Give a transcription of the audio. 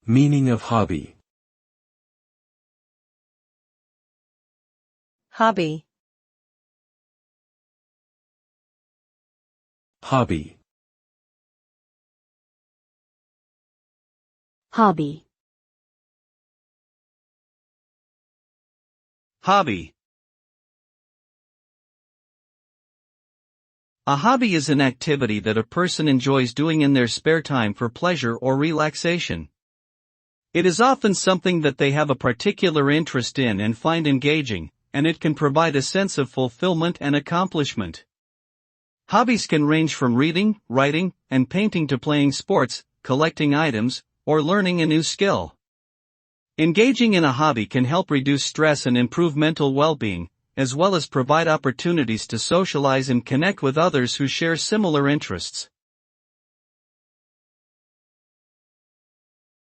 Meaning of hobby. Hobby. Hobby. Hobby. Hobby. A hobby is an activity that a person enjoys doing in their spare time for pleasure or relaxation. It is often something that they have a particular interest in and find engaging, and it can provide a sense of fulfillment and accomplishment. Hobbies can range from reading, writing, and painting to playing sports, collecting items, or learning a new skill. Engaging in a hobby can help reduce stress and improve mental well-being, as well as provide opportunities to socialize and connect with others who share similar interests.